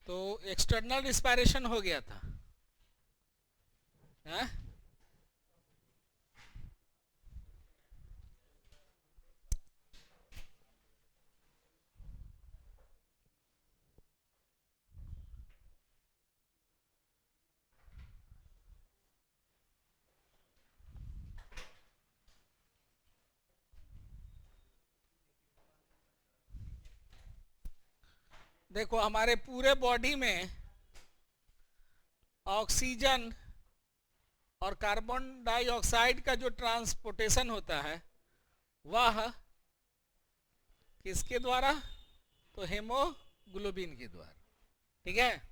तो external respiration हो गया था है? देखो हमारे पूरे बॉडी में ऑक्सीजन और कार्बन डाइऑक्साइड का जो ट्रांसपोर्टेशन होता है वह किसके द्वारा? तो हेमोग्लोबिन के द्वारा। ठीक है,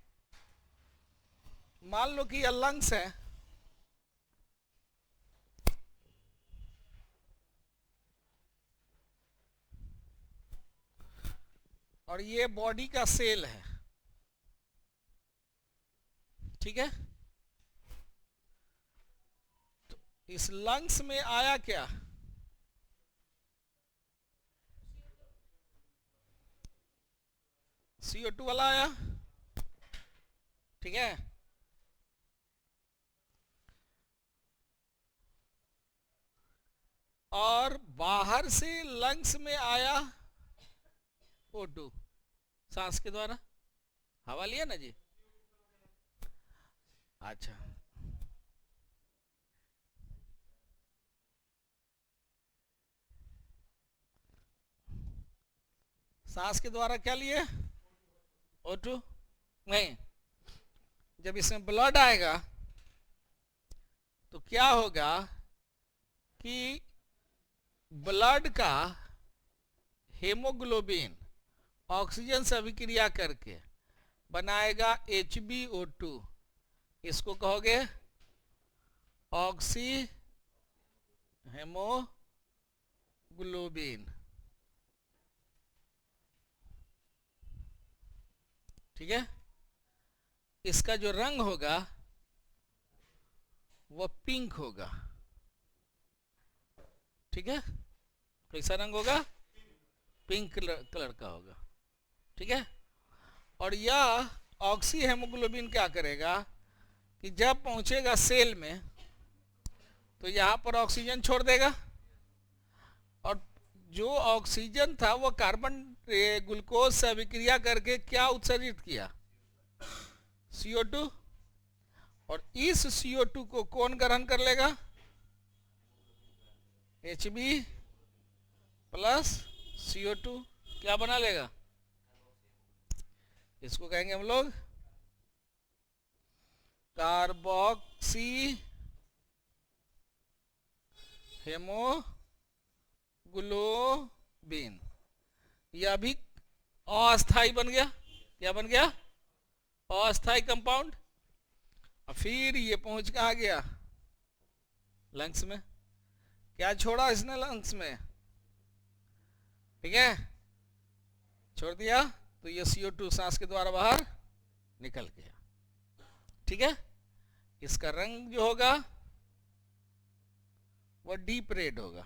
मान लो कि यह लंग्स है, और ये बॉडी का सेल है। ठीक है, तो इस लंग्स में आया क्या? CO2 वाला आया। ठीक है, और बाहर से लंग्स में आया O2 सांस के द्वारा। हवा लिया ना जी? अच्छा, सांस के द्वारा क्या लिए? O2 नहीं। जब इसमें ब्लड आएगा तो क्या होगा कि ब्लड का हेमोग्लोबिन ऑक्सीजन से अभिक्रिया करके बनाएगा HbO2। इसको कहोगे ऑक्सी हेमोग्लोबिन। ठीक है, इसका जो रंग होगा वो पिंक होगा। ठीक है, कैसा रंग होगा? पिंक कलर का होगा। ठीक है, और यह ऑक्सी हेमोग्लोबिन क्या करेगा कि जब पहुंचेगा सेल में तो यहां पर ऑक्सीजन छोड़ देगा, और जो ऑक्सीजन था वो कार्बन ग्लूकोज से अभिक्रिया करके क्या उत्सर्जित किया? CO2। और इस CO2 को कौन ग्रहण कर लेगा? Hb प्लस CO2 क्या बना लेगा? इसको कहेंगे हम लोग कार्बोक्सी हेमोग्लोबिन। यह भी अस्थाई बन गया। क्या बन गया? अस्थाई कंपाउंड। और फिर ये पहुंच कहाँ गया? लंग्स में। क्या छोड़ा इसने लंग्स में? ठीक है, छोड़ दिया तो ये CO2 सांस के द्वारा बाहर निकल गया। ठीक है, इसका रंग जो होगा वो डीप रेड होगा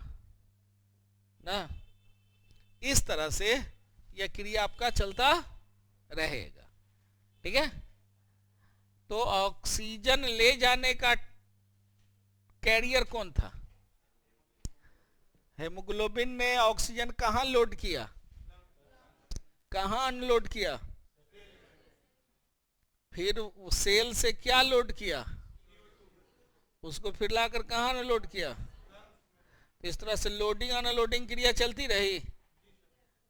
ना। इस तरह से यह क्रिया आपका चलता रहेगा। ठीक है, तो ऑक्सीजन ले जाने का कैरियर कौन था? हेमोग्लोबिन ने ऑक्सीजन कहां लोड किया? कहां अनलोड किया? फिर सेल से क्या लोड किया? उसको फिर लाकर कहां अनलोड किया? इस तरह से लोडिंग अनलोडिंग क्रिया चलती रही।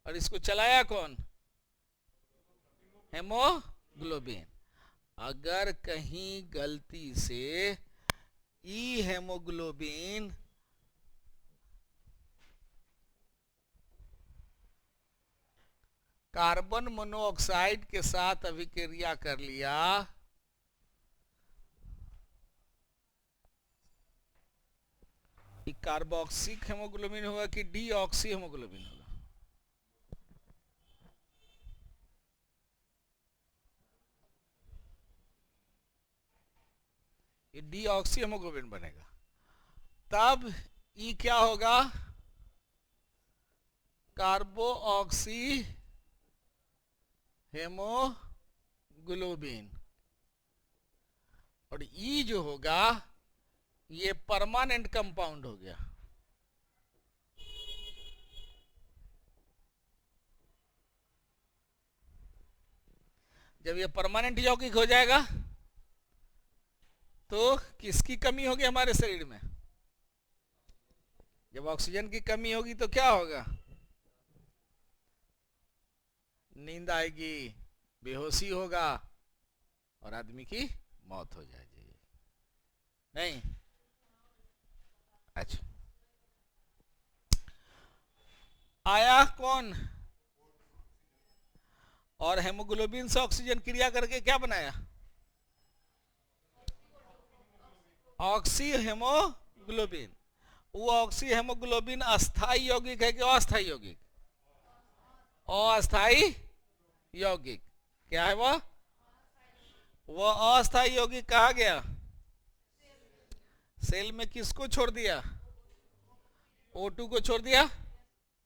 और इसको चलाया कौन? हेमोग्लोबिन। अगर कहीं गलती से ई हेमोग्लोबिन कार्बन मोनोऑक्साइड के साथ अभिक्रिया कर लिया कि कार्बोक्सिक हेमोग्लोबिन होगा कि डीऑक्सी हेमोग्लोबिन होगा? ये डीऑक्सी हेमोग्लोबिन बनेगा। तब ई क्या होगा? कार्बोऑक्सी हेमोग्लोबिन ग्लोबिन, और ई जो होगा ये परमानेंट कंपाउंड हो गया। जब ये परमानेंट यौगिक हो जाएगा तो किसकी कमी होगी हमारे शरीर में? जब ऑक्सीजन की कमी होगी तो क्या होगा? नींद आएगी, बेहोशी होगा और आदमी की मौत हो जाएगी। नहीं? अच्छा, आया कौन? और हेमोग्लोबिन से ऑक्सीजन क्रिया करके क्या बनाया? Oxy haemoglobin. वो ऑक्सी हेमोग्लोबिन अस्थाई यौगिक है कि अस्थाई यौगिक? अस्थाई यौगिक। क्या है वो अस्थाई यौगिक कहा गया? सेल में किसको छोड़ दिया? O2 को छोड़ दिया,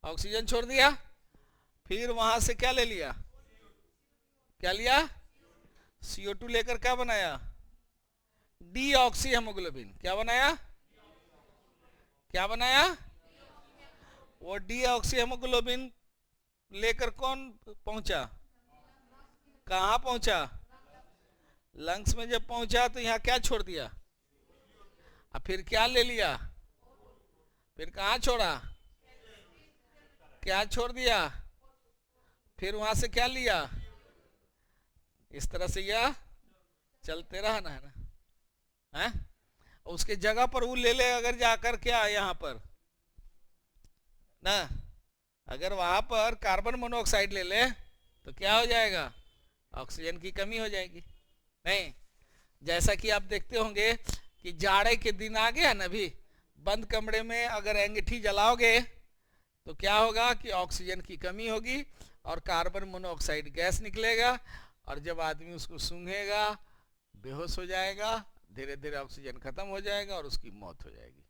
ऑक्सीजन छोड़ दिया, फिर वहां से क्या ले लिया? क्या लिया? CO2 लेकर क्या बनाया? Deoxy haemoglobin. क्या बनाया? क्या बनाया? वो डीऑक्सी हेमोग्लोबिन लेकर कौन पहुंचा? कहां पहुंचा? लंग्स में जब पहुंचा तो यहां क्या छोड़ दिया? अब फिर क्या ले लिया? फिर कहां छोड़ा? क्या छोड़ दिया? फिर वहां से क्या लिया? इस तरह से यह चलते रहना है ना, है? उसके जगह पर वो ले ले अगर जाकर क्या यहाँ पर ना, अगर वहां पर कार्बन मोनोऑक्साइड ले ले तो क्या हो जाएगा? ऑक्सीजन की कमी हो जाएगी। नहीं? जैसा कि आप देखते होंगे कि जाड़े के दिन आ गया ना, अभी बंद कमरे में अगर अंगीठी जलाओगे तो क्या होगा कि ऑक्सीजन की कमी होगी और कार्बन मोनोऑक्साइड गैस निकलेगा, और जब आदमी उसको सूंघेगा बेहोश हो जाएगा, धीरे धीरे ऑक्सीजन खत्म हो जाएगा और उसकी मौत हो जाएगी।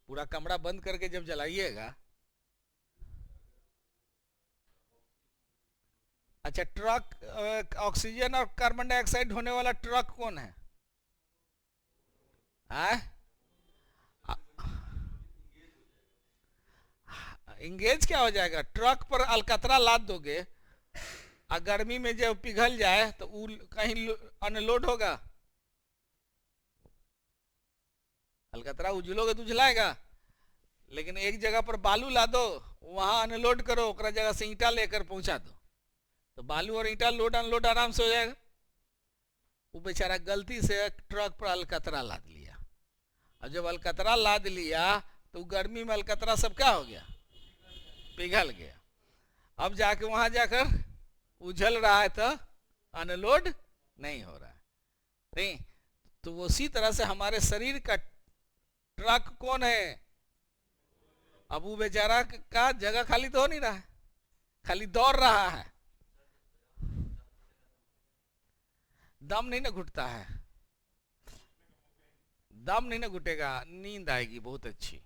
पूरा कमरा बंद करके जब जलाइएगा। अच्छा, ट्रक ऑक्सीजन और कार्बन डाइऑक्साइड होने वाला ट्रक कौन है? इंगेज क्या हो जाएगा? ट्रक पर अलकतरा लाद दोगे और गर्मी में जब पिघल जाए तो कहीं अनलोड होगा? अलकतरा उजलोगे तो उजलाएगा, लेकिन एक जगह पर बालू ला दो, वहां अनलोड करो, ओकरा जगह से ईंटा लेकर पहुंचा दो, तो बालू और ईंटा लोड अनलोड आराम से हो जाएगा। वो बेचारा गलती से ट्रक पर अलकतरा लाद लिया, और जब अलकतरा लाद लिया तो गर्मी में अलकतरा सब क्या हो गया? पिघल गया। अब जाके वहां जाकर उछल रहा है तो अनलोड नहीं हो रहा है। नहीं? तो उसी तरह से हमारे शरीर का ट्रक कौन है? अब वो बेचारा का जगह खाली तो हो नहीं रहा है, खाली दौड़ रहा है, दम नहीं ना घुटता है। दम नहीं ना घुटेगा, नींद आएगी बहुत अच्छी।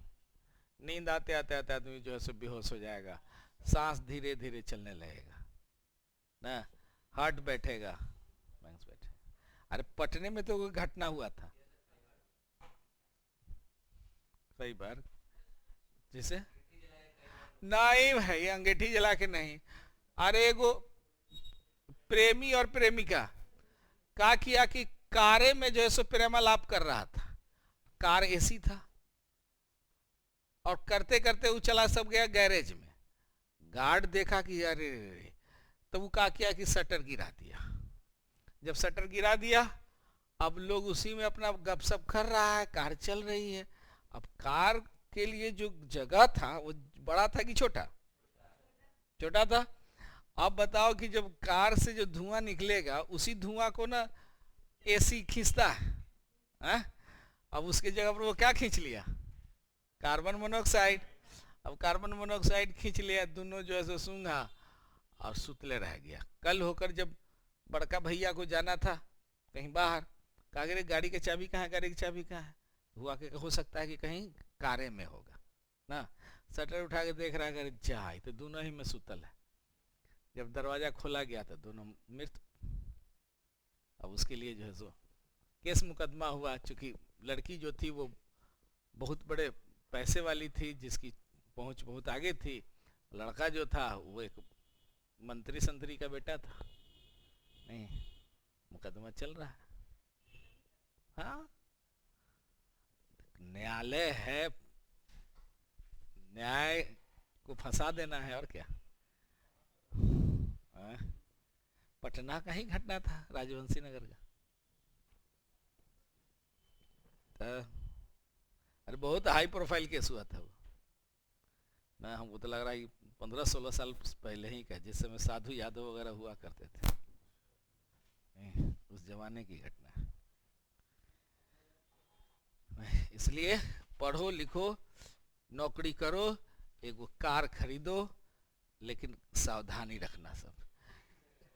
नींद आते आते आते आदमी जो है सो बेहोश हो जाएगा, सांस धीरे धीरे चलने लगेगा ना, हार्ट बैठेगा, लंग्स बैठे। अरे पटने में तो कोई घटना हुआ था कई बार, जिसे नहीं भाई अंगीठी जला के नहीं। अरे एगो प्रेमी और प्रेमिका क्या किया कि कारे में जो है सो प्रेमालाप कर रहा था, कार एसी था, और करते करते वो चला सब गया गैरेज में। गार्ड देखा कि अरे, तो वो क्या किया कि शटर गिरा दिया। जब शटर गिरा दिया, अब लोग उसी में अपना गपशप कर रहा है, कार चल रही है। अब कार के लिए जो जगह था वो बड़ा था कि छोटा? छोटा था। अब बताओ कि जब कार से जो धुआं निकलेगा उसी धुआं को ना एसी खींचता है? अब उसके जगह पर वो क्या खींच लिया? Carbon monoxide. अब कार्बन मोनोऑक्साइड खींच लिया, दोनों जो है सो सूंघा और सुतले रह गया। कल होकर जब बड़का भैया को जाना था कहीं बाहर, कहा गाड़ी की चाबी कहाँ है, गाड़ी की चाबी कहाँ है? हुआ कि हो सकता है कि कहीं कारे में होगा ना। शटर उठा के देख रहा है, जाए तो दोनों ही में सुतल है। जब दरवाजा खोला गया तो दोनों मृत। अब उसके लिए जो है सो केस मुकदमा हुआ, चूंकि लड़की जो थी वो बहुत बड़े पैसे वाली थी, जिसकी पहुंच बहुत आगे थी। लड़का जो था वो एक मंत्री संतरी का बेटा था। नहीं, मुकदमा चल रहा है। हाँ, न्यायालय है, न्याय को फंसा देना है और क्या। हाँ? पटना का ही घटना था, राजवंशी नगर का। तो अरे बहुत हाई प्रोफाइल केस हुआ था वो ना। हमको तो लग रहा है कि 15-16 साल पहले ही का, जिस समय साधु यादव वगैरह हुआ करते थे, उस जमाने की घटना है। इसलिए पढ़ो लिखो, नौकरी करो, एक वो कार खरीदो, लेकिन सावधानी रखना सब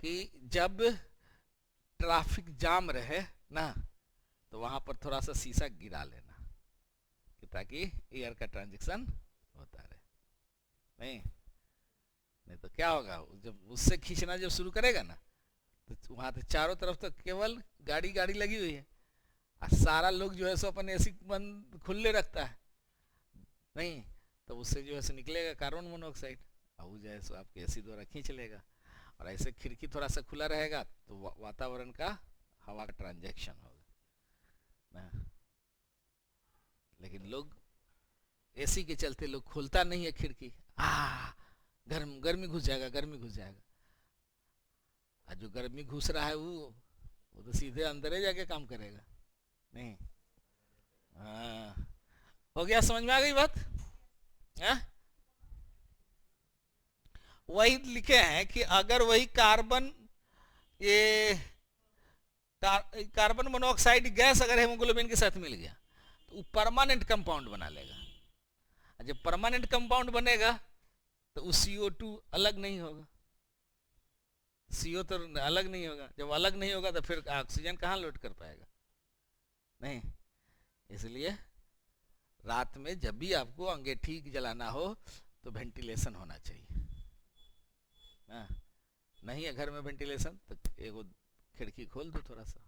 कि जब ट्रैफिक जाम रहे ना तो वहां पर थोड़ा सा शीशा गिरा लेना कि ताकि एयर का ट्रांजैक्शन होता रहे। नहीं तो क्या होगा, जब उससे खींचना जब शुरू करेगा ना तो वहां तो चारों तरफ तो केवल गाड़ी गाड़ी लगी हुई है, और सारा लोग जो है सो अपन एसी बंद खुले रखता है। नहीं तो उससे जो है सो निकलेगा कार्बन मोनोऑक्साइड, और वो जो है सो आपके एसी द्वारा खींच लेगा। और ऐसे खिड़की थोड़ा सा खुला रहेगा तो वातावरण का, हवा का ट्रांजैक्शन होगा ना। लेकिन लोग एसी के चलते लोग खोलता नहीं है खिड़की, गर्मी घुस जाएगा, गर्मी घुस जाएगा। और जो गर्मी घुस रहा है वो तो सीधे अंदर ही जाके काम करेगा। नहीं, हाँ, हो गया, समझ में आ गई बात? वही लिखे हैं कि अगर वही कार्बन, ये कार्बन मोनोऑक्साइड गैस अगर हेमोग्लोबिन के साथ मिल गया तो वो परमानेंट कंपाउंड बना लेगा। जब परमानेंट कंपाउंड बनेगा तो वो CO2 अलग नहीं होगा, CO तो अलग नहीं होगा। जब अलग नहीं होगा तो फिर ऑक्सीजन कहाँ लोड कर पाएगा? नहीं। इसलिए रात में जब भी आपको अंगीठी जलाना हो तो वेंटिलेशन होना चाहिए। नहीं है घर में वेंटिलेशन तो एक खिड़की खोल दो थोड़ा सा,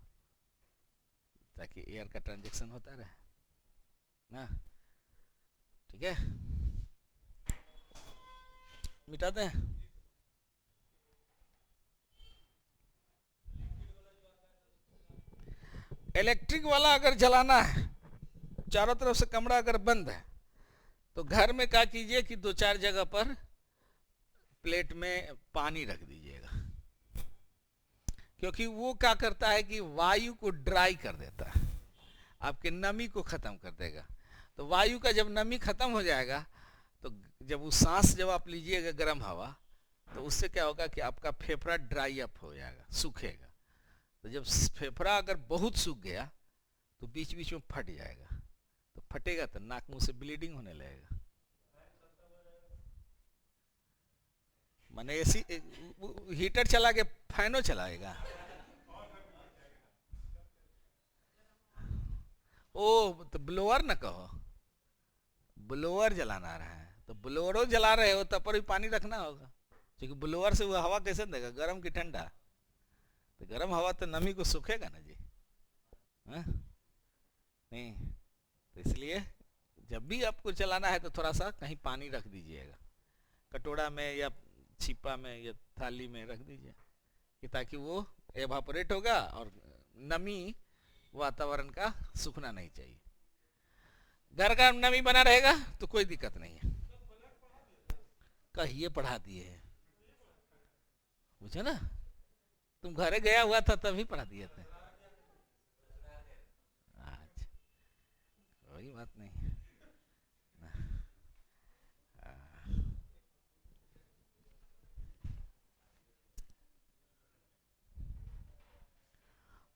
ताकि एयर का ट्रांजैक्शन होता रहे ना। ठीक है, मिटाते हैं। इलेक्ट्रिक वाला अगर जलाना है, चारों तरफ से कमरा अगर बंद है, तो घर में क्या कीजिए कि 2-4 जगह पर प्लेट में पानी रख दीजिएगा, क्योंकि वो क्या करता है कि वायु को ड्राई कर देता है, आपके नमी को खत्म कर देगा। तो वायु का जब नमी खत्म हो जाएगा तो जब वो सांस जब आप लीजिएगा गर्म हवा, तो उससे क्या होगा कि आपका फेफड़ा ड्राई अप हो जाएगा, सूखेगा। तो जब फेफड़ा अगर बहुत सूख गया तो बीच बीच में फट जाएगा, तो फटेगा तो नाक मुंह से ब्लीडिंग होने लगेगा। माने एसी हीटर चला के फैनो चलाएगा। ओ तो ब्लोअर न कहो, ब्लोअर जलाना रहा है तो ब्लोअरो जला रहे हो तब पर भी पानी रखना होगा, क्योंकि ब्लोअर से वो हवा कैसे देगा, गर्म की ठंडा? तो गर्म हवा तो नमी को सूखेगा ना जी। हा? नहीं, तो इसलिए जब भी आपको चलाना है तो थोड़ा सा कहीं पानी रख दीजिएगा, कटोरा में या छिपा में या थाली में रख दीजिए, कि ताकि वो एवापोरेट होगा और नमी वातावरण का सूखना नहीं चाहिए। घर का नमी बना रहेगा तो कोई दिक्कत नहीं है। कहिए पढ़ा दिए है, पूछे ना, तुम घरे गया हुआ था तभी पढ़ा दिए थे। अच्छा, कोई बात नहीं।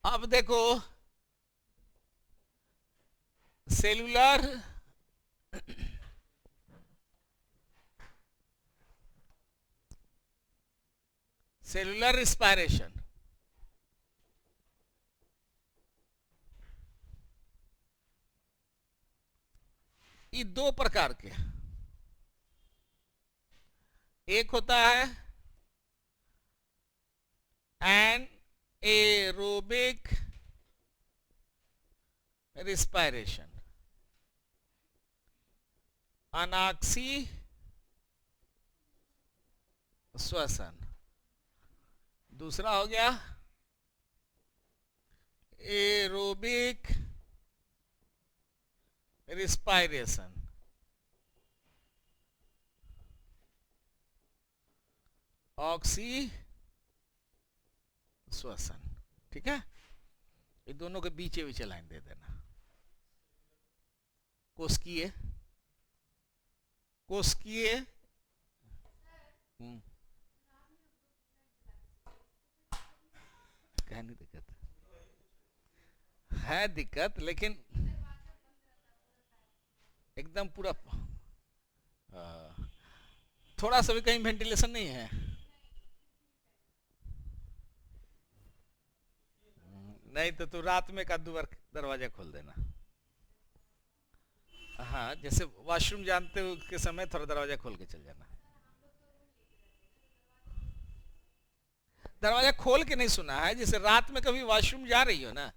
अब देखो, सेलुलर सेलुलर रिस्पायरेशन, ये 2 प्रकार के। एक होता है and aerobic respiration, अनाक्सी श्वसन। दूसरा हो गया एरोबिक रिस्पायरेशन, ऑक्सी श्वसन। ठीक है, ये दोनों के बीच लाइन दे देना। कोष्कीय कोष्कीय क्या नहीं दिक्कत है, दिक्कत, लेकिन एकदम पूरा थोड़ा सा भी कहीं वेंटिलेशन नहीं है। नहीं तो तू रात में का 2 बार दरवाजा खोल देना। हाँ, जैसे वॉशरूम जानते हो के समय थोड़ा दरवाजा खोल के चल जाना। दरवाजा खोल के नहीं सुना है, जैसे रात में कभी वॉशरूम जा रही हो ना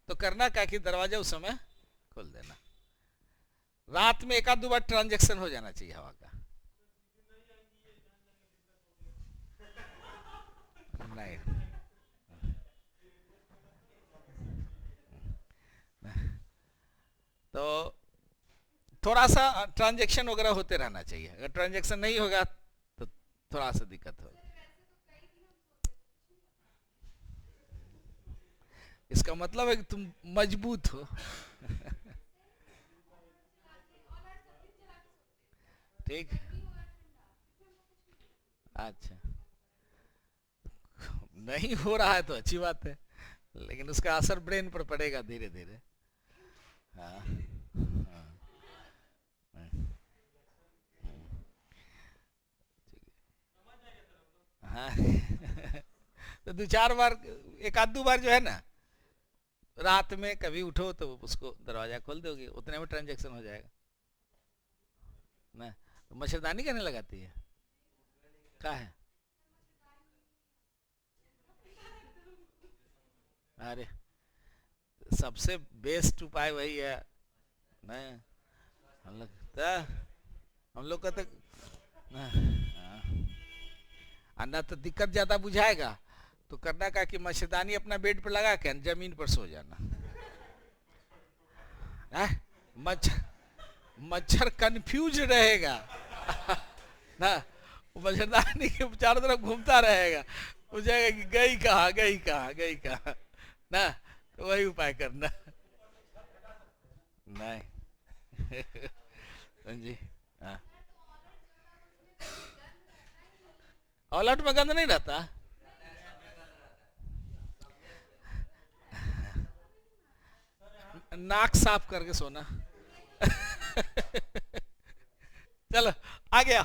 तो करना क्या कि दरवाजा उस समय खोल देना। रात में 1 आध 2 बार ट्रांजैक्शन हो जाना चाहिए हवा का। नहीं, तो थोड़ा सा ट्रांजैक्शन वगैरह होते रहना चाहिए। अगर ट्रांजैक्शन नहीं होगा तो थोड़ा सा दिक्कत होगी। इसका मतलब है कि तुम मजबूत हो। ठीक, अच्छा, नहीं हो रहा है तो अच्छी बात है, लेकिन उसका असर ब्रेन पर पड़ेगा धीरे धीरे। हाँ, हाँ, हाँ। तो 2-4 बार, 1 आध 2 बार जो है ना, रात में कभी उठो तो उसको दरवाजा खोल दोगे, उतने में ट्रांजैक्शन हो जाएगा ना। तो मच्छरदानी कहने लगाती है क्या है? अरे, सबसे बेस्ट उपाय वही है ना। हम लोग हम लोग का तो ना तो दिक्कत ज्यादा बुझाएगा, तो करना का कि मच्छरदानी अपना बेड पर लगा के जमीन पर सो जाना। मच्छर मच्छर कंफ्यूज रहेगा ना, मच्छरदानी के चारों तरफ घूमता रहेगा, पूछेगा कि गई कहाँ, गई कहाँ, गई कहाँ ना। तो वही उपाय करना। नहीं जी, हाँ, ऑलआउट में गंद नहीं रहता। नाक साफ करके सोना। चलो आ गया।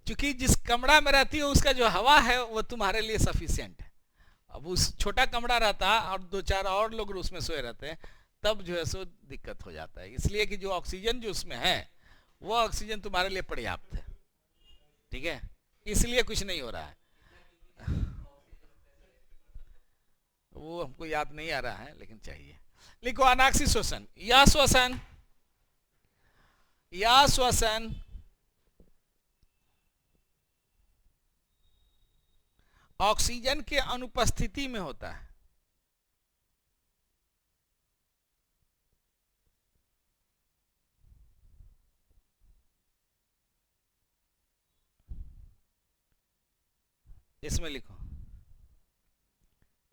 क्योंकि जिस कमरा में रहती हो उसका जो हवा है वो तुम्हारे लिए सफिशिएंट है। अब उस छोटा कमरा रहता और 2-4 और लोग उसमें सोए रहते हैं, तब जो है सो दिक्कत हो जाता है। इसलिए कि जो ऑक्सीजन जो उसमें है वो ऑक्सीजन तुम्हारे लिए पर्याप्त है। ठीक है, इसलिए कुछ नहीं हो रहा है। वो हमको याद नहीं आ रहा है, लेकिन चाहिए। लिखो अनाक्सी श्वसन या श्वसन, या श्वसन ऑक्सीजन के अनुपस्थिति में होता है। इसमें लिखो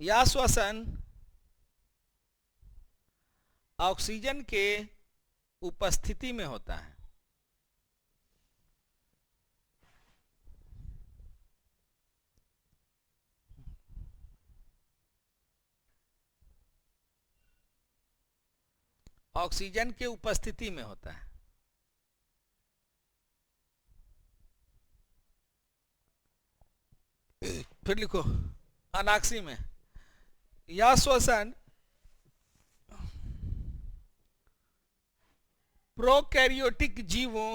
या श्वसन ऑक्सीजन के उपस्थिति में होता है। ऑक्सीजन के उपस्थिति में होता है। फिर लिखो अनाक्सी में या श्वसन प्रोकैरियोटिक जीवों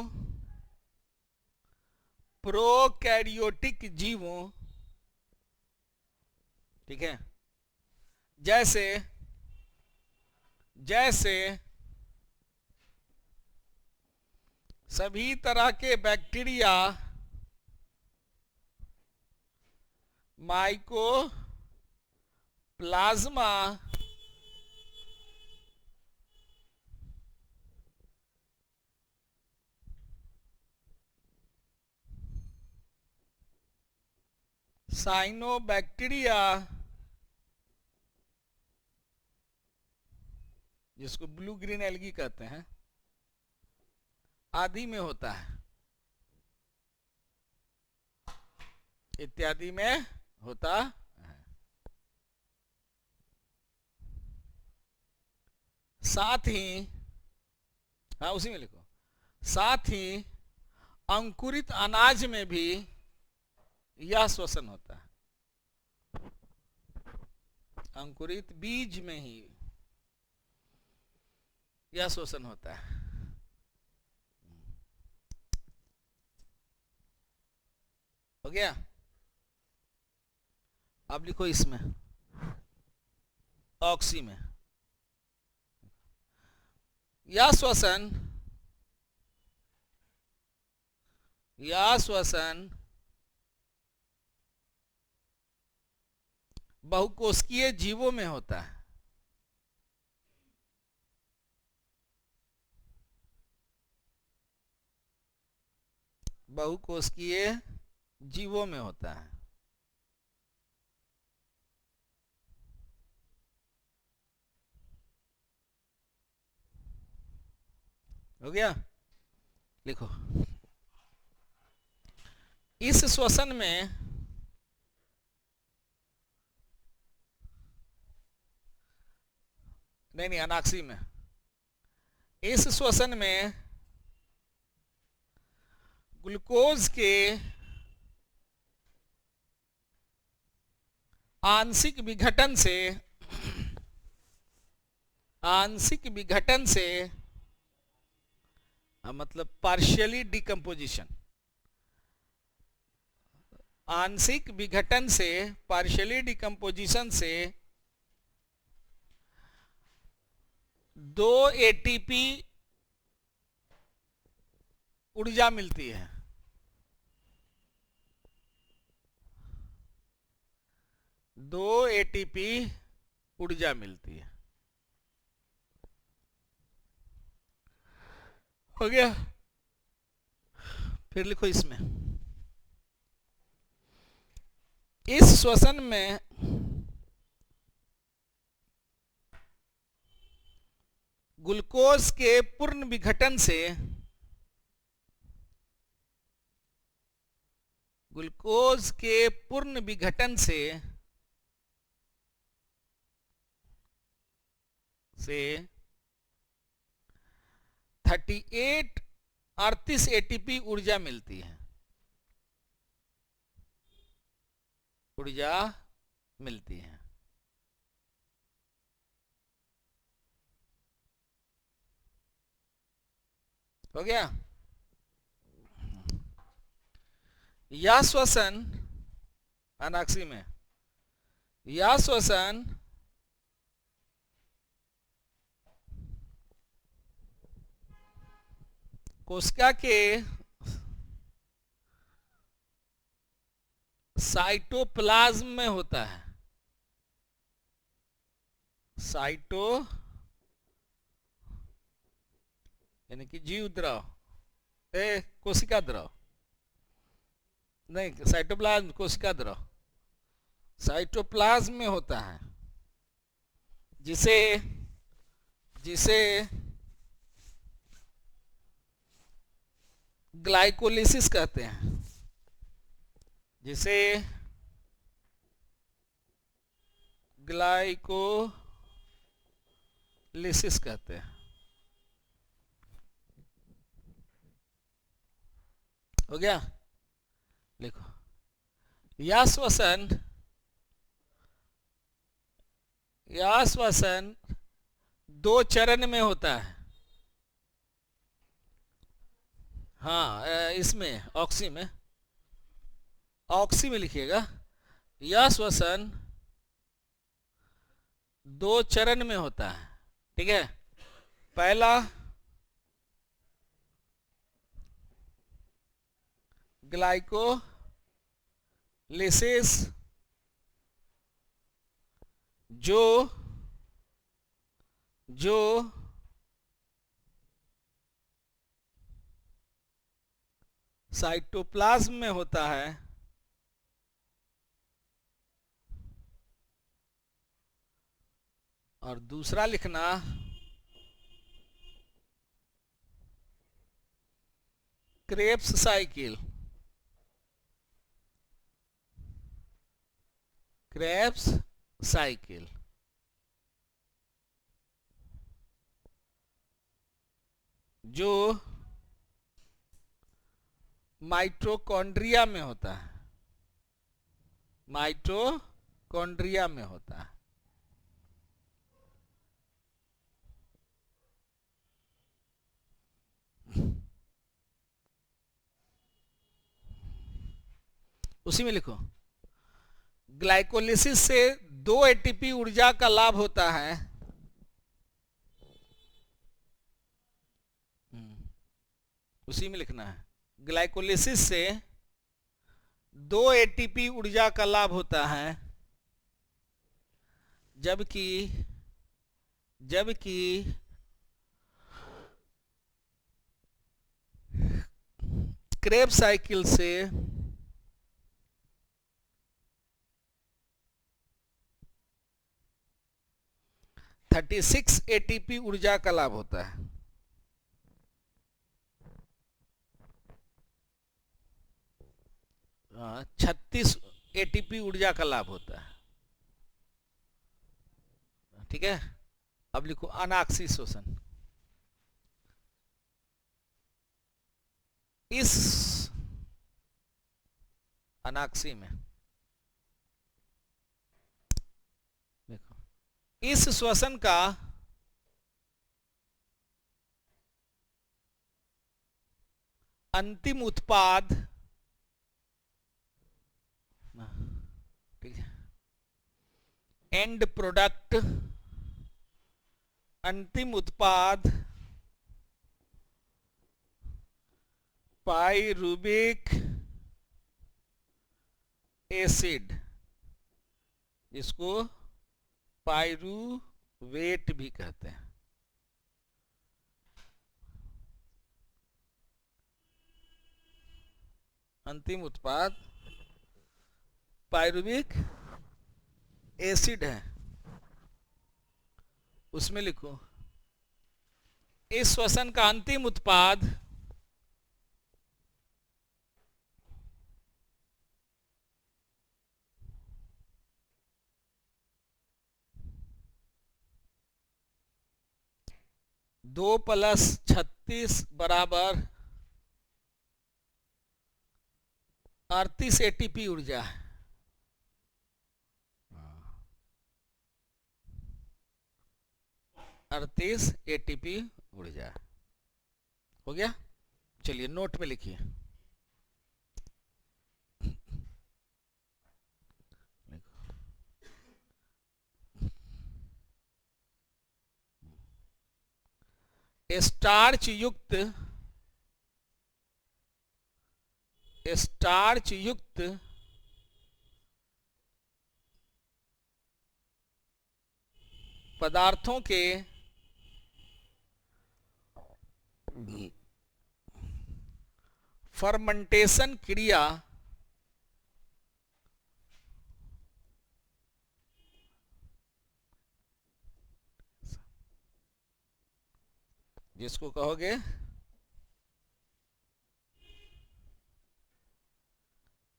प्रोकैरियोटिक जीवों, ठीक है, जैसे जैसे सभी तरह के बैक्टीरिया माइकोप्लाज्मा साइनोबैक्टीरिया, जिसको ब्लू ग्रीन एल्गी कहते हैं, आदि में होता है, इत्यादि में होता है। साथ ही, हाँ उसी में लिखो, साथ ही अंकुरित अनाज में भी यह श्वसन होता है, अंकुरित बीज में ही यह श्वसन होता है। हो गया? अब लिखो इसमें ऑक्सी में, यह श्वसन बहुकोशिकीय जीवों में होता है। बहुकोशिकीय जीवों में होता है। हो गया? लिखो, इस श्वसन में नहीं अनाक्सी में, इस श्वसन में ग्लूकोज के आंशिक विघटन से मतलब पार्शियली डिकम्पोजिशन, आंशिक विघटन से, पार्शियली डिकम्पोजिशन से 2 एटीपी ऊर्जा मिलती है। 2 एटीपी ऊर्जा मिलती है। हो गया? फिर लिखो इसमें, इस श्वसन में ग्लूकोज के पूर्ण विघटन से, ग्लूकोज के पूर्ण विघटन से 38 एटीपी ऊर्जा मिलती है, ऊर्जा मिलती है। हो गया? यह श्वसन अनाक्सी में, यह श्वसन कोशिका के साइटोप्लाज्म में होता है। साइटो यानी कि जीव द्रव, कोशिका द्रव नहीं, साइटोप्लाज्म कोशिका द्रव साइटोप्लाज्म में होता है, जिसे ग्लाइकोलिसिस कहते हैं, जिसे ग्लाइकोलिसिस कहते हैं। हो गया? लिखो, यह श्वसन 2 चरण में होता है। हाँ, इसमें ऑक्सी में ऑक्सी में लिखिएगा। यह श्वसन 2 चरण में होता है, ठीक है। पहला ग्लाइकोलिसिस, जो साइटोप्लाज्म में होता है, और दूसरा लिखना क्रेब्स साइकिल। क्रेब्स साइकिल जो माइटोकॉन्ड्रिया में होता है, माइटोकॉन्ड्रिया में होता है। उसी में लिखो, ग्लाइकोलिसिस से 2 एटीपी ऊर्जा का लाभ होता है। उसी में लिखना है, ग्लाइकोलिसिस से 2 एटीपी ऊर्जा का लाभ होता है, जबकि क्रेब्स साइकिल से 36 एटीपी ऊर्जा का लाभ होता है। हाँ, 36 एटीपी ऊर्जा का लाभ होता है, ठीक है। अब लिखो अनाक्सी श्वसन। इस अनाक्सी में देखो, इस श्वसन का अंतिम उत्पाद, ठीक है, एंड प्रोडक्ट, अंतिम उत्पाद पाइरुविक एसिड, जिसको पाइरुवेट भी कहते हैं। अंतिम उत्पाद पाइरुविक एसिड है। उसमें लिखो, इस श्वसन का अंतिम उत्पाद दो प्लस 36 बराबर 38 एटीपी ऊर्जा है। 38 एटीपी ऊर्जा हो गया। चलिए नोट में लिखिए, स्टार्च युक्त पदार्थों के फर्मेंटेशन क्रिया जिसको कहोगे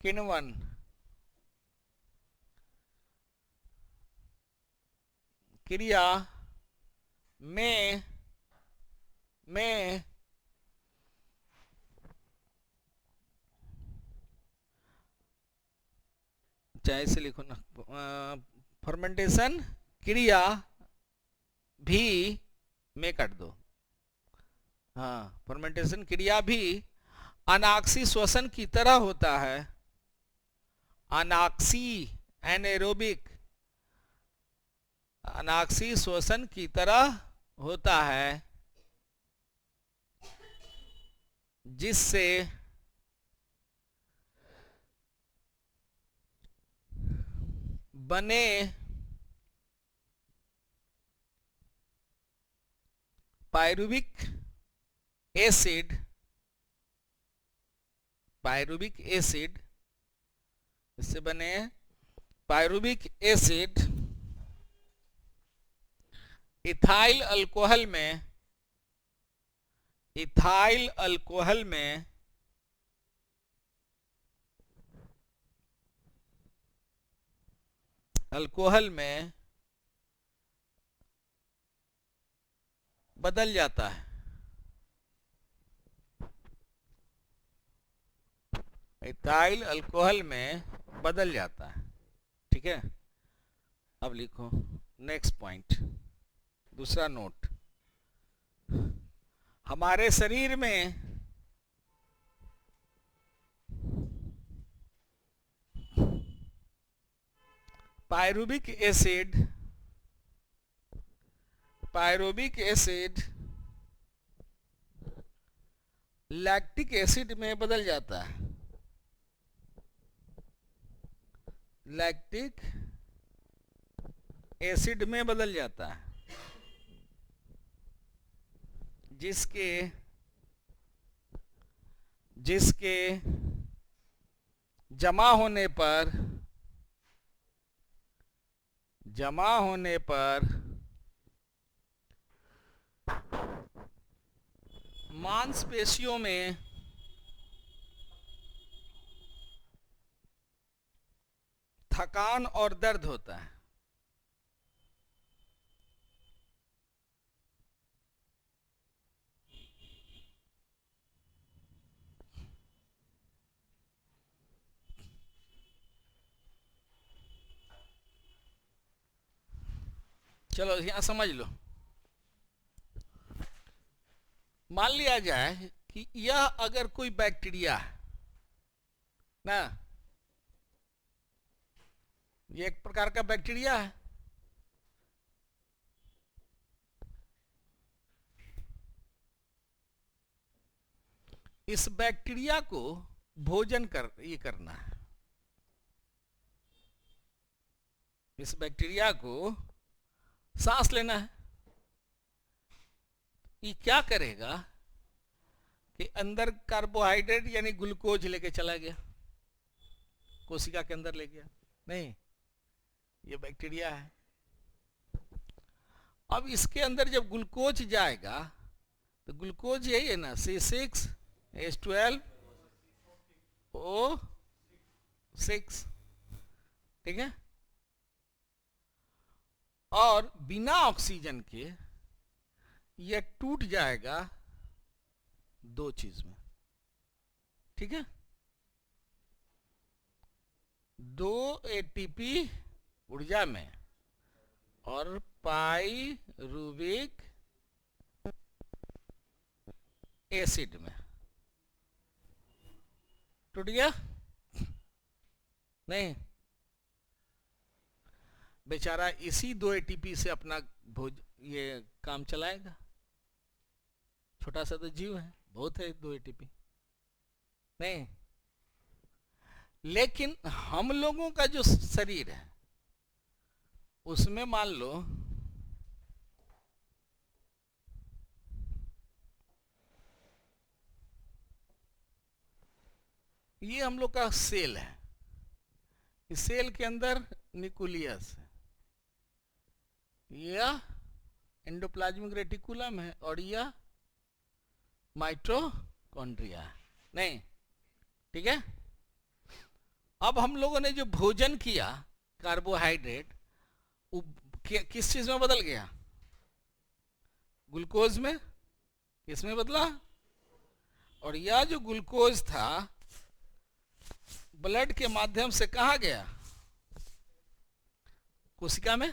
किण्वन क्रिया में चाहे से लिखो ना, फर्मेंटेशन क्रिया भी में काट दो। हाँ, फर्मेंटेशन क्रिया भी अनाक्सी श्वसन की तरह होता है, अनाक्सी एनेरोबिक, अनाक्सी श्वसन की तरह होता है, जिससे बने पायरुविक एसिड, पायरुविक एसिड, इससे बने पायरुविक एसिड इथाइल अल्कोहल में, इथाइल अल्कोहल में अल्कोहल में बदल जाता है। इथाइल अल्कोहल में बदल जाता है। ठीक है, अब लिखो नेक्स्ट पॉइंट, दूसरा नोट। हमारे शरीर में pyruvic acid, pyruvic acid lactic acid में बदल जाता है, लैक्टिक एसिड में बदल जाता है, जिसके जिसके जमा होने पर मांसपेशियों में थकान और दर्द होता है। चलो यहां समझ लो। मान लिया जाए कि यह अगर कोई बैक्टीरिया है ना, ये एक प्रकार का बैक्टीरिया है, इस बैक्टीरिया को भोजन ये करना है, इस बैक्टीरिया को सांस लेना है। ये क्या करेगा कि अंदर कार्बोहाइड्रेट यानी ग्लूकोज लेके चला गया, कोशिका के अंदर ले गया, नहीं, ये बैक्टीरिया है। अब इसके अंदर जब ग्लूकोज जाएगा तो ग्लूकोज यही है ना, C6H12O6, ठीक है। और बिना ऑक्सीजन के यह टूट जाएगा दो चीज में, ठीक है। 2 ATP ऊर्जा में और पायरुविक एसिड में। टूट गया नहीं, बेचारा इसी 2 ATP से अपना ये काम चलाएगा। छोटा सा तो जीव है, बहुत है 2 ATP नहीं। लेकिन हम लोगों का जो शरीर है उसमें मान लो ये हम लोग का सेल है, इस सेल के अंदर न्यूक्लियस है, यह एंडोप्लाज्मिक रेटिकुलम है और यह माइटोकॉन्ड्रिया है नहीं, ठीक है। अब हम लोगों ने जो भोजन किया कार्बोहाइड्रेट, किस चीज में बदल गया, ग्लूकोज में, किसमें बदला, और यह जो ग्लूकोज था ब्लड के माध्यम से कहाँ गया, कोशिका में।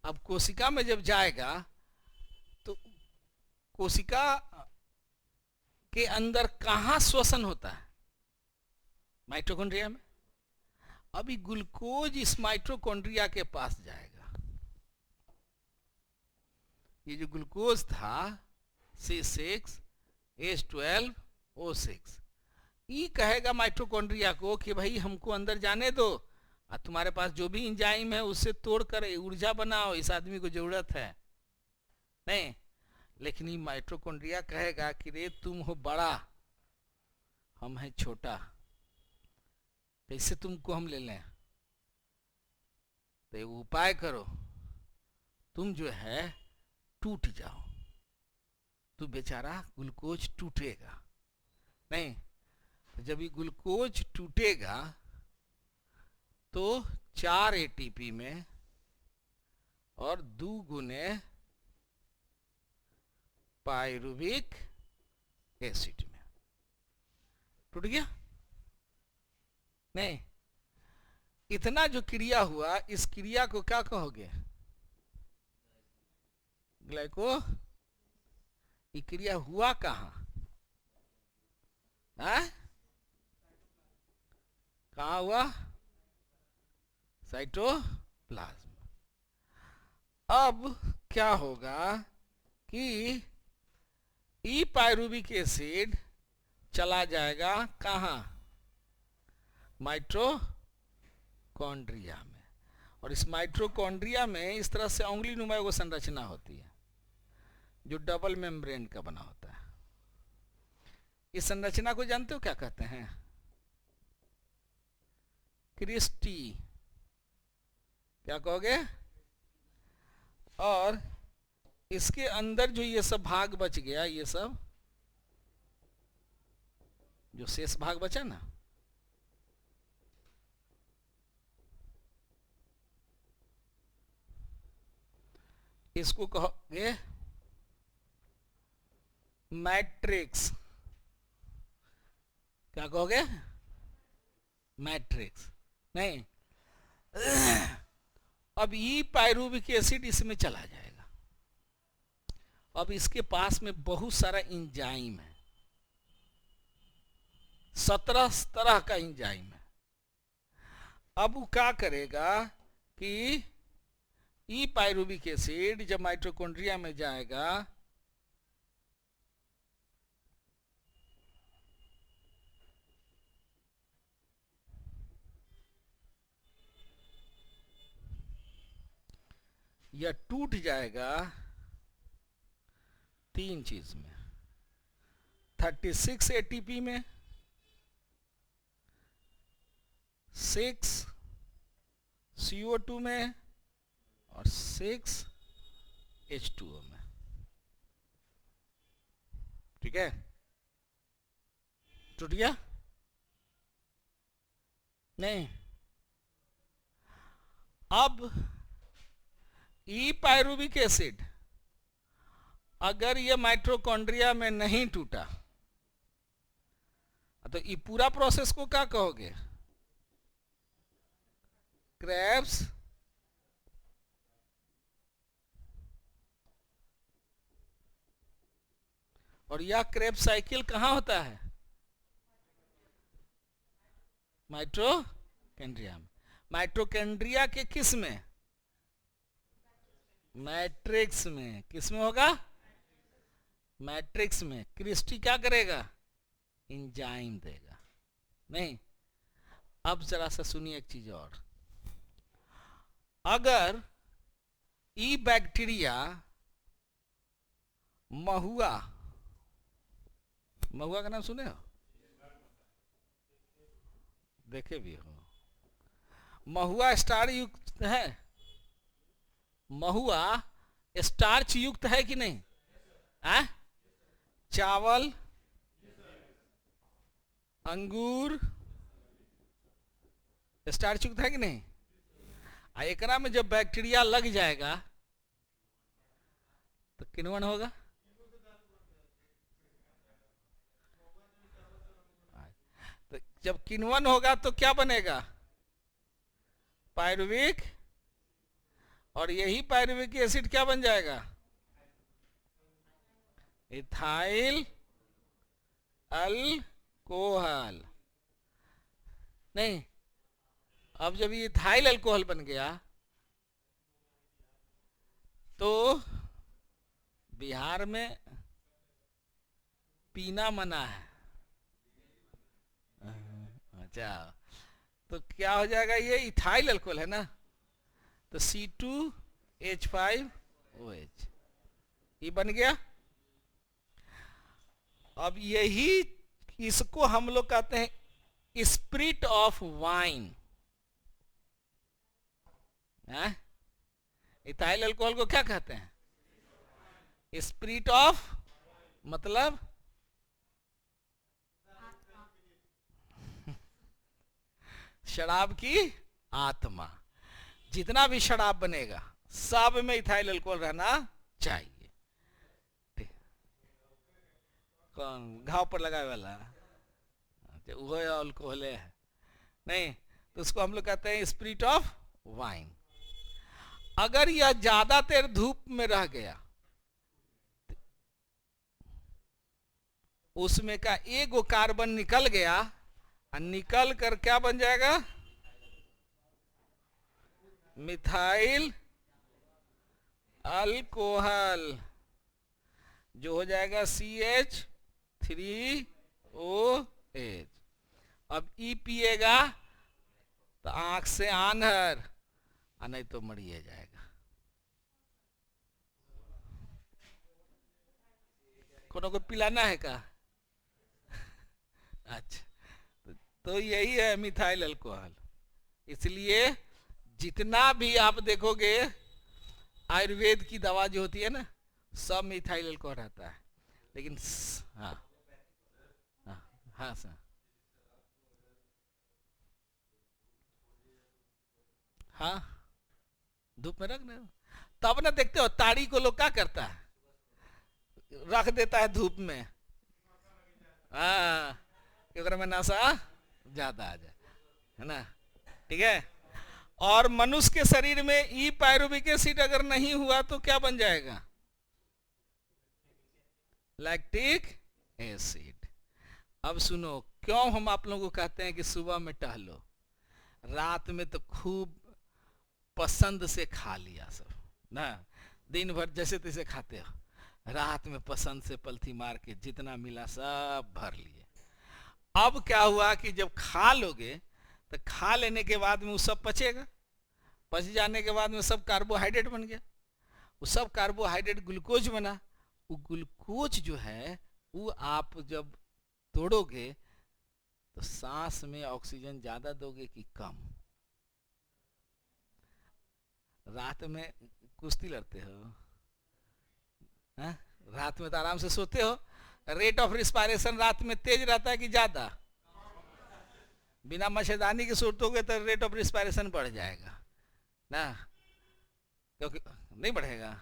अब कोशिका में जब जाएगा तो कोशिका के अंदर कहाँ श्वसन होता है, माइटोकॉन्ड्रिया में। अभी ग्लूकोज इस माइटोकॉन्ड्रिया के पास जाएगा। ये जो ग्लूकोज था C6H12O6, ये कहेगा माइटोकॉन्ड्रिया को कि भाई हमको अंदर जाने दो, और तुम्हारे पास जो भी इंजाइम है उससे तोड़कर ऊर्जा बनाओ, इस आदमी को जरूरत है। नहीं, लेकिन ये माइटोकॉन्ड्रिया कहेगा कि रे तुम हो बड़ा, हम हैं छोटा, कैसे तुमको हम ले लें? तो उपाय करो, तुम जो है टूट जाओ। तो बेचारा ग्लूकोज टूटेगा। नहीं, तो जब ये ग्लूकोज टूटेगा तो 4 ATP में और 2 गुने पायरुविक एसिड में टूट गया। नहीं, इतना जो क्रिया हुआ, इस क्रिया को क्या कहोगे? ग्लाइको। ये क्रिया हुआ कहाँ? कहाँ हुआ? साइटोप्लाज्म। अब क्या होगा कि ई पायरुविक एसिड चला जाएगा कहाँ? माइटोकॉन्ड्रिया में। और इस माइटोकॉन्ड्रिया में इस तरह से उंगली नुमा एगो संरचना होती है जो डबल मेम्ब्रेन का बना होता है। इस संरचना को जानते हो क्या कहते हैं? क्रिस्टी। क्या कहोगे? और इसके अंदर जो ये सब भाग बच गया, ये सब जो शेष भाग बचा ना, इसको कहोगे मैट्रिक्स। क्या कहोगे? मैट्रिक्स। नहीं, अब ये पायरुविक एसिड इसमें चला जाएगा। अब इसके पास में बहुत सारा इंजाइम है, 17 तरह का इंजाइम है। अब वो क्या करेगा कि ई पायरुविक एसिड जब माइटोकॉन्ड्रिया में जाएगा या टूट जाएगा 3 चीज में, 36 ATP में, 6 CO2 में और 6 H2O में। ठीक है, टूट गया? नहीं। अब ई पायरुविक एसिड अगर ये माइटोकॉन्ड्रिया में नहीं टूटा तो ये पूरा प्रोसेस को क्या कहोगे? क्रेब्स और यह क्रेब्स साइकिल कहां होता है? माइटोकॉन्ड्रिया में। माइटोकॉन्ड्रिया के किस में? मैट्रिक्स में। किस में होगा? मैट्रिक्स में। क्रिस्टी क्या करेगा? इंजाइम देगा। नहीं, अब जरा सा सुनिए एक चीज और। अगर ई बैक्टीरिया महुआ, महुआ का नाम सुने हो? देखे भी हो। महुआ स्टार युक्त है। महुआ स्टार्च युक्त है कि नहीं? चावल, अंगूर स्टार्च युक्त है कि नहीं? एकरा में जब बैक्टीरिया लग जाएगा तो किण्वन होगा। तो जब किण्वन होगा तो क्या बनेगा? पायरुविक। और यही पायरुविक एसिड क्या बन जाएगा? Ethyl alcohol. नहीं, अब जब ये इथाइल अल्कोहल बन गया तो बिहार में पीना मना है। अच्छा, तो क्या हो जाएगा, ये इथाइल अल्कोहल है ना, तो C2H5OH ये बन गया। अब यही इसको हम लोग कहते हैं spirit of wine. Ethyl alcohol को क्या कहते हैं? स्पिरिट ऑफ मतलब शराब की आत्मा। जितना भी शराब बनेगा सब में इथाइल अल्कोहल रहना चाहिए। कौन घाव पर लगाए वाला? वो अल्कोहल है नहीं, तो उसको हम लोग कहते हैं स्पिरिट ऑफ वाइन। अगर यह ज्यादा देर धूप में रह गया, उसमें का एक कार्बन निकल गया, और निकल कर क्या बन जाएगा? मिथाइल अल्कोहल, जो हो जाएगा CH3OH। अब ई पिएगा तो आंख से आन्हर, और नहीं तो मरिए जाएगा। कोनो को पिलाना है का? अच्छा, तो यही है मिथाइल अल्कोहल। इसलिए जितना भी आप देखोगे आयुर्वेद की दवा जो होती है ना, सब मिथाइल अल्कोहल रहता है। लेकिन हाँ हाँ हाँ सर, हाँ धूप में रख दे, तब ना देखते हो ताड़ी को लोग क्या करता है, रख देता है धूप में, हाँ क्योंकि में नशा ज्यादा आ जाए, है ना। ठीक है। और मनुष्य के शरीर में ई पायरुविक एसिड अगर नहीं हुआ तो क्या बन जाएगा? Lactic acid. अब सुनो, क्यों हम आप लोगों को कहते हैं कि सुबह में टहलो, रात में तो खूब पसंद से खा लिया सब ना, दिन भर जैसे तैसे खाते हो, रात में पसंद से पलथी मार के जितना मिला सब भर लिए। अब क्या हुआ कि जब खा लोगे तो खा लेने के बाद में वो सब पचेगा, पच जाने के बाद में सब कार्बोहाइड्रेट बन गया, वो सब कार्बोहाइड्रेट ग्लूकोज बना। वो ग्लूकोज जो है वो आप जब तोड़ोगे तो सांस में ऑक्सीजन ज्यादा दोगे कि कम? रात में कुश्ती लड़ते हो, हा? रात में तो आराम से सोते हो, रेट ऑफ रिस्पायरेशन रात में तेज रहता है कि ज्यादा? बिना मच्छरदानी के सोतोगे तो रेट ऑफ रिस्पायरेशन बढ़ जाएगा ना, क्योंकि नहीं बढ़ेगा।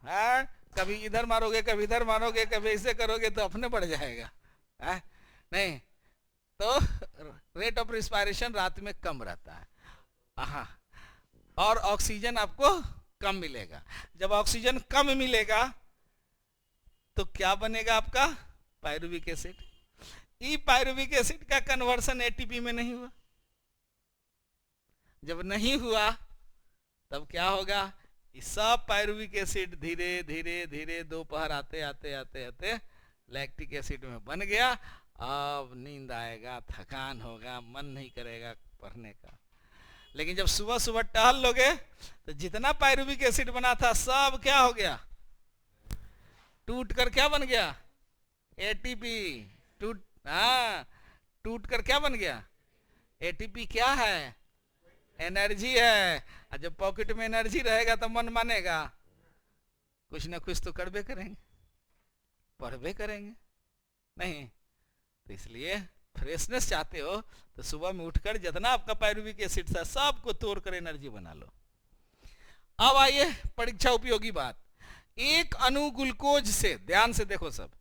हाँ, कभी इधर मारोगे कभी इधर मारोगे कभी ऐसे करोगे तो अपने बढ़ जाएगा, हाँ? नहीं, तो रेट ऑफ रिस्पायरेशन रात में कम रहता है, हाँ, और ऑक्सीजन आपको कम मिलेगा। जब ऑक्सीजन कम मिलेगा तो क्या बनेगा आपका? Pyruvic acid. ई पायरुविक एसिड का कन्वर्सन एटीपी में नहीं हुआ। जब नहीं हुआ तब क्या होगा? इस सब पायरुविक एसिड धीरे धीरे धीरे दोपहर आते आते आते आते लैक्टिक एसिड में बन गया। अब नींद आएगा, थकान होगा, मन नहीं करेगा पढ़ने का। लेकिन जब सुबह सुबह टहल लोगे तो जितना पायरुविक एसिड बना था सब क्या हो गया? टूट कर क्या बन गया? एटीपी। टूट कर क्या बन गया? एटीपी क्या है? एनर्जी है। और जब पॉकेट में एनर्जी रहेगा तो मन मानेगा, कुछ ना कुछ तो करबे करेंगे, पढ़बे करेंगे, नहीं? तो इसलिए फ्रेशनेस चाहते हो तो सुबह में उठकर जितना आपका पायरुविक एसिड था सबको तोड़कर एनर्जी बना लो। अब आइए परीक्षा उपयोगी बात। एक अणु ग्लूकोज से, ध्यान से देखो सब,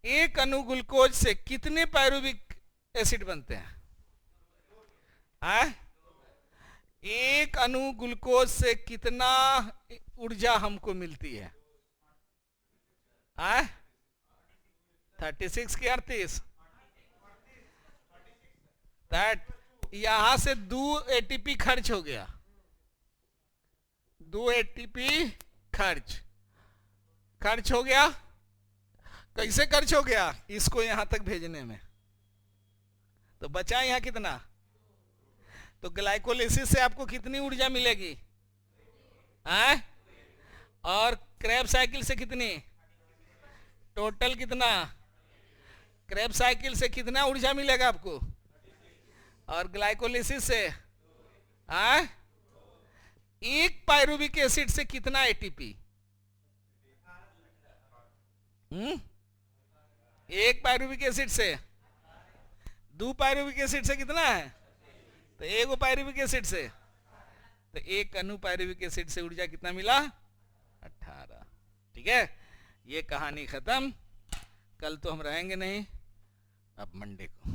एक अणु ग्लूकोज से कितने पायरुविक एसिड बनते हैं? एक अणु ग्लूकोज से कितना ऊर्जा हमको मिलती है? 36 की 38? यहां से 2 एटीपी खर्च हो गया, 2 एटीपी खर्च हो गया। कैसे खर्च हो गया? इसको यहां तक भेजने में। तो बचा यहां कितना? तो ग्लाइकोलिसिस से आपको कितनी ऊर्जा मिलेगी? हैं? और क्रेब साइकिल से कितनी? टोटल कितना? क्रेब साइकिल से कितना ऊर्जा मिलेगा आपको? और ग्लाइकोलिसिस से एक पायरुविक एसिड से कितना एटीपी? एक पायरुविक एसिड से 2 पायरुविक एसिड से कितना है? तो एक पायरुविक एसिड से, तो एक अणु पायरुविक एसिड से ऊर्जा कितना मिला? 18। ठीक है, ये कहानी खत्म। कल तो हम रहेंगे नहीं, अब मंडे को।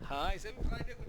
हाँ, इसे भी फ्राइडे को